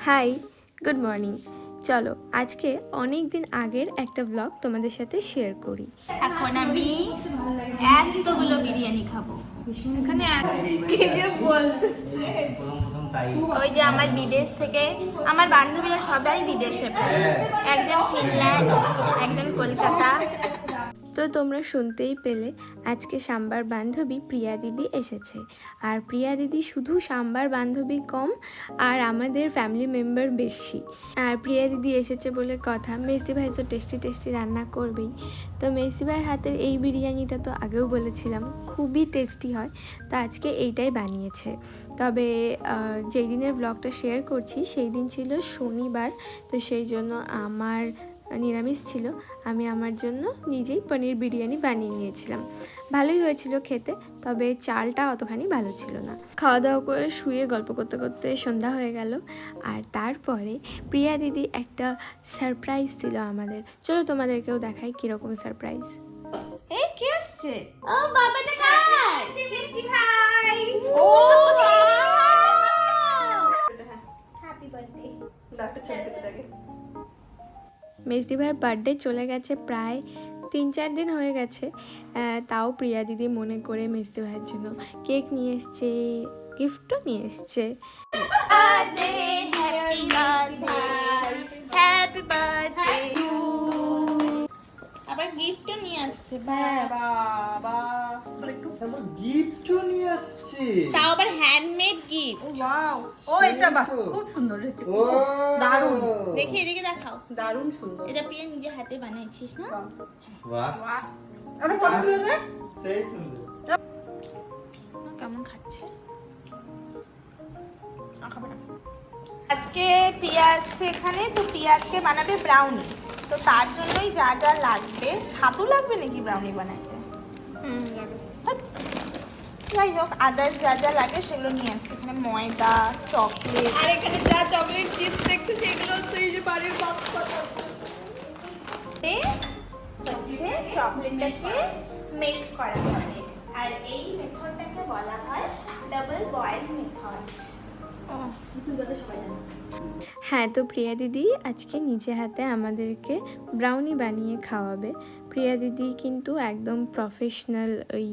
High, good morning. চলো আজকে অনেক দিন আগের একটা ব্লগ তোমাদের সাথে শেয়ার করি। এখন আমি এতগুলো বিরিয়ানি খাবো। এখানে ওই যে আমার বিদেশ থেকে আমার বান্ধবীরা সবাই বিদেশে, একজন ফিনল্যান্ড, একজন কলকাতা। তো তোমরা শুনতেই পেলে আজকে সাম্বার বান্ধবী প্রিয়া দিদি এসেছে। আর প্রিয়া দিদি শুধু সাম্বার বান্ধবী কম, আর আমাদের ফ্যামিলি মেম্বার বেশি। আর প্রিয়া দিদি এসেছে বলে কথা, মেসি ভাই তো টেস্টি টেস্টি রান্না করবেই। তো মেসি ভাইয়ের হাতের এই বিরিয়ানিটা তো আগেও বলেছিলাম খুবই টেস্টি হয়, তো আজকে এইটাই বানিয়েছে। তবে যেই দিনের ব্লগটা শেয়ার করছি সেই দিন ছিল শনিবার, তো সেই জন্য আমার নিরামিষ ছিল। আমি আমার জন্য নিজেই পনির বিরিয়ানি বানিয়ে নিয়েছিলাম। ভালোই হয়েছিল খেতে, তবে চালটা অতখানি ভালো ছিল না। খাওয়া দাওয়া করে শুয়ে গল্প করতে করতে সন্ধ্যা হয়ে গেল। আর তারপরে প্রিয়া দিদি একটা সারপ্রাইজ দিল আমাদের। চলো তোমাদেরকেও দেখাই কীরকম সারপ্রাইজ। এই কে আসছে? ও বাবাটা কার? দিদি ভাই। ও হ্যাপি বার্থডে। দাঁড়া চলতে থাকে। মেসি ভাইয়ের বার্থডে চলে গেছে প্রায় 3-4 দিন হয়ে গেছে। তাও প্রিয়া দিদি মনে করে মেসি ভাইয়ের জন্য কেক নিয়ে এসছে, গিফটও নিয়ে এসছে। আবার গিফটও নিয়ে আসছে। বাবা গিফটও নিয়ে আসছে, তাও আবার হ্যান্ডমেড গিফট। ওয়াও, ও এটা বাহ খুব সুন্দর হয়েছে, ও দারুণ, দেখি এদিকে দেখাও। দারুণ সুন্দর। এটা প্রিয়া নিজে হাতে বানাইছিস না? বাহ, বাহ, আরে ফটো তুলে দে। সেই সুন্দর। কেমন খাচ্ছে? খাবে না। আজকে প্রিয়া আসছে এখানে, তো প্রিয়া আজকে বানাবে ব্রাউনি। তো তার জন্যই যা যা লাগবে, ছাতু লাগবে নাকি ব্রাউনি বানাইতে? যাই হোক, আদার্স যা যা লাগে সেগুলো নিয়ে আসছে। এখানে ময়দা, চকলেট, আর এখানে যা চকলেট চিপস দেখছো সেগুলো হচ্ছে এই যে বাড়ির বাচ্চা হচ্ছে চকলেটটাকে মেল্ট করা হবে। আর এই মেথডটাকে বলা হয় ডাবল বয়েল মেথড। হ্যাঁ, তো প্রিয়া দিদি আজকে নিজে হাতে আমাদেরকে ব্রাউনি বানিয়ে খাওয়াবে। প্রিয়া দিদি কিন্তু একদম প্রফেশনাল ওই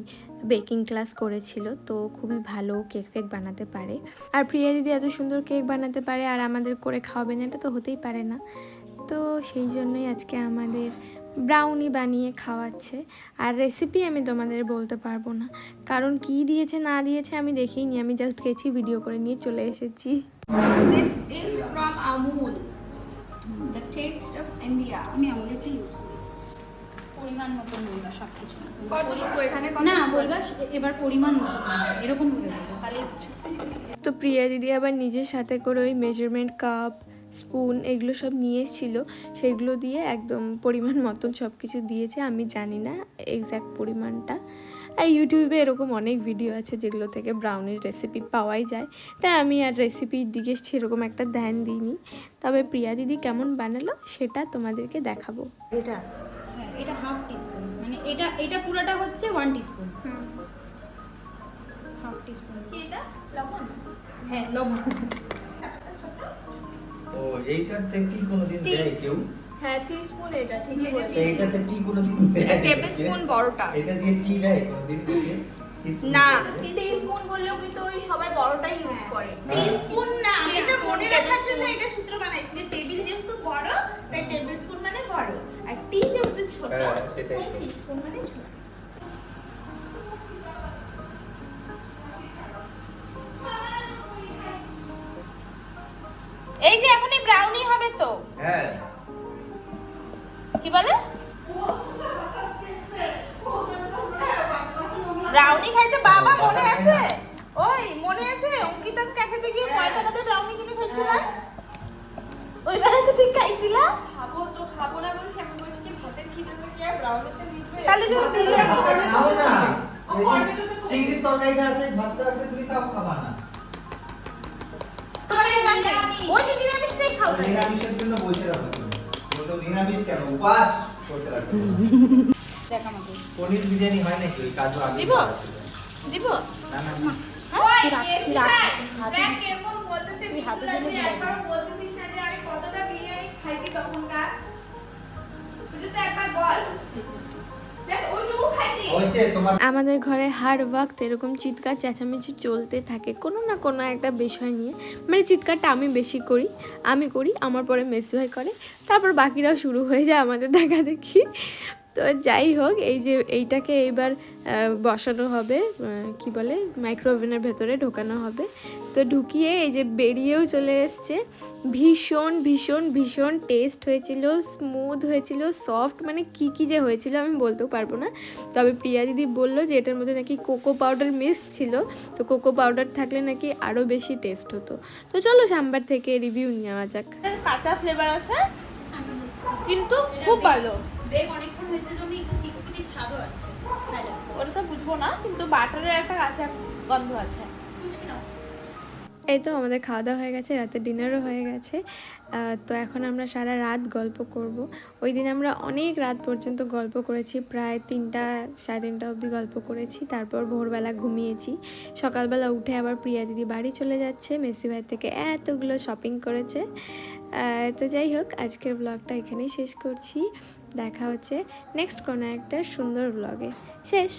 বেকিং ক্লাস করেছিল, তো খুবই ভালো কেক ফেক বানাতে পারে। আর প্রিয়া দিদি এত সুন্দর কেক বানাতে পারে আর আমাদের করে খাওয়াবেন, এটা তো হতেই পারে না। তো সেই জন্যই আজকে আমাদের ব্রাউনি বানিয়ে খাওয়াচ্ছে। আর রেসিপি আমি তোমাদের বলতে পারবো না, কারণ কি দিয়েছে না দিয়েছে আমি দেখিনি। আমি জাস্ট গেছি, ভিডিও করে নিয়ে চলে এসেছি। This is from Amul, the taste of India. আমি আমুলটা ইউজ করি। পরিমাণ মতো বলবা সবকিছু কতটুকু এখানে না বলবা, এবার পরিমাণ মতো এরকম বলে দেবো তাহলে। তো প্রিয়া দিদি আবার নিজের সাথে করে ওই মেজারমেন্ট কাপ, স্পুন এগুলো সব নিয়ে এসেছিলো, সেগুলো দিয়ে একদম পরিমাণ মতন সব কিছু দিয়েছে। আমি জানি না এক্স্যাক্ট পরিমাণটা। আর ইউটিউবে এরকম অনেক ভিডিও আছে যেগুলো থেকে ব্রাউনির রেসিপি পাওয়াই যায়, তাই আমি আর রেসিপির দিকে সেরকম একটা ধ্যান দিইনি। তবে প্রিয়া দিদি কেমন বানালো সেটা তোমাদেরকে দেখাবো। এটা হ্যাঁ, এটা হাফ টিস্পুন, মানে এটা পুরোটা হচ্ছে 1 টিস্পুন। হাফ টিস্পুন কি এটা? লবণ? হ্যাঁ, লবণ। ও এইটাতে টি কোনোদিন দেয় কেউ? হ্যাঁ টিস্পুন, এটা ঠিকই বলেছিস। তো এইটাতে টি কোনোদিন দেয়? টেবিল স্পুন বড়টা। এটা দিয়ে টি দেয় কোনোদিন? teaspoon না, দেয়? টিস্পুন বললেও কিন্তু ওই সবাই বড়টাই ইউজ করে। হ্যাঁ। টিস্পুন না, আমি এটা মনে Teaspoon, রাখার জন্য tablespoon। এটা সূত্র বানাইছি যে টেবিল যেহেতু বড় তাই টেবিল স্পুন মানে বড়, আর টি যেহেতু ছোট হ্যাঁ, সেটাই। তাই টিস্পুন মানে ছোট। এই যে এখনই ব্রাউনি হবে তো, হ্যাঁ, কি বলে? ব্রাউনি খাইতে বাবা মনে আছে? ওই মনে আছে অঙ্কিতাস ক্যাফেতে গিয়ে 5 টাকাতে ব্রাউনি কিনে খাইছিলাম? ওই বেলা তো ঠিক খাইছিলাম। খাবো না বলছি, আমি বলছি কি ভাতের খিদে থাকে আর ব্রাউনিতে দিবে। তাহলে যদি দিলে খাও না। এই যে চিংড়ির তরকারিটা আছে, ভাতটা আছে, তুমি তাও খাবা না। তোমার এই গান নেই। ওই যে নিরামিষটাই খাও না। নিরামিষের জন্য বলতে রাখো তুমি। বলতো নিরামিষ কেন? উপাস করতে রাখো। দেখ আমাকে। পনির বিরিয়ানি হয় নাকি? ওই কাজু আগে দিব? দিব? না না না। হ্যাঁ? তুই রাখ, তুই রাখ, হাতে দেখ দিস। কিরকম বলতেছে, তুই হাতে বিপুল, দিলে তুই দিলে একবারও বলতেছিস না যে আমি কতটা বিরিয়ানি খাইছি তখনকার। তুই তো একবার বল। দেখ ওইটুকু খাইছি। হয়েছে তোমার আমাদের ঘরে হার ওয়াক্ত এরকম চিৎকার চেঁচামেচি চলতে থাকে কোনো না কোনো একটা বিষয় নিয়ে। মানে চিৎকারটা আমি বেশি করি, আমি করি, আমার পরে মেসি ভাই করে, তারপর বাকিরাও শুরু হয়ে যায় আমাদের দেখা দেখি। তো যাই হোক, এই যে এইটাকে এইবার বসানো হবে, কি বলে, মাইক্রোওভেনের ভেতরে ঢোকানো হবে। তো ঢুকিয়ে এই যে বেরিয়েও চলে এসছে। ভীষণ ভীষণ ভীষণ টেস্ট হয়েছিল, স্মুথ হয়েছিল, সফট, মানে কি যে হয়েছিল আমি বলতেও পারবো না। তবে প্রিয়া দিদি বললো যে এটার মধ্যে নাকি কোকো পাউডার মিক্স ছিল, তো কোকো পাউডার থাকলে নাকি আরও বেশি টেস্ট হতো। তো চলো সাম্বার থেকে রিভিউ নেওয়া যাক। কাঁচা ফ্লেভার আছে আমি বলছি, কিন্তু খুব ভালো। বেগ অনেকক্ষণ হয়েছে জন্য একটু স্বাদও আসছে। ভালো, ওটা তো বুঝবো না, কিন্তু বাটারের একটা কাঁচা গন্ধ আছে। বুঝছি না। এই তো আমাদের খাওয়া দাওয়া হয়ে গেছে, রাতে ডিনারও হয়ে গেছে। তো এখন আমরা সারা রাত গল্প করব। ওই দিন আমরা অনেক রাত পর্যন্ত গল্প করেছি, প্রায় 3টা সাড়ে 3টা অবধি গল্প করেছি। তারপর ভোরবেলা ঘুমিয়েছি। সকালবেলা উঠে আবার প্রিয়া দিদি বাড়ি চলে যাচ্ছে, মেসি ভাই থেকে এতগুলো শপিং করেছে। তো যাই হোক, আজকের ব্লগটা এখানেই শেষ করছি। দেখা হচ্ছে নেক্সট কোনো একটা সুন্দর ব্লগে। শেষ।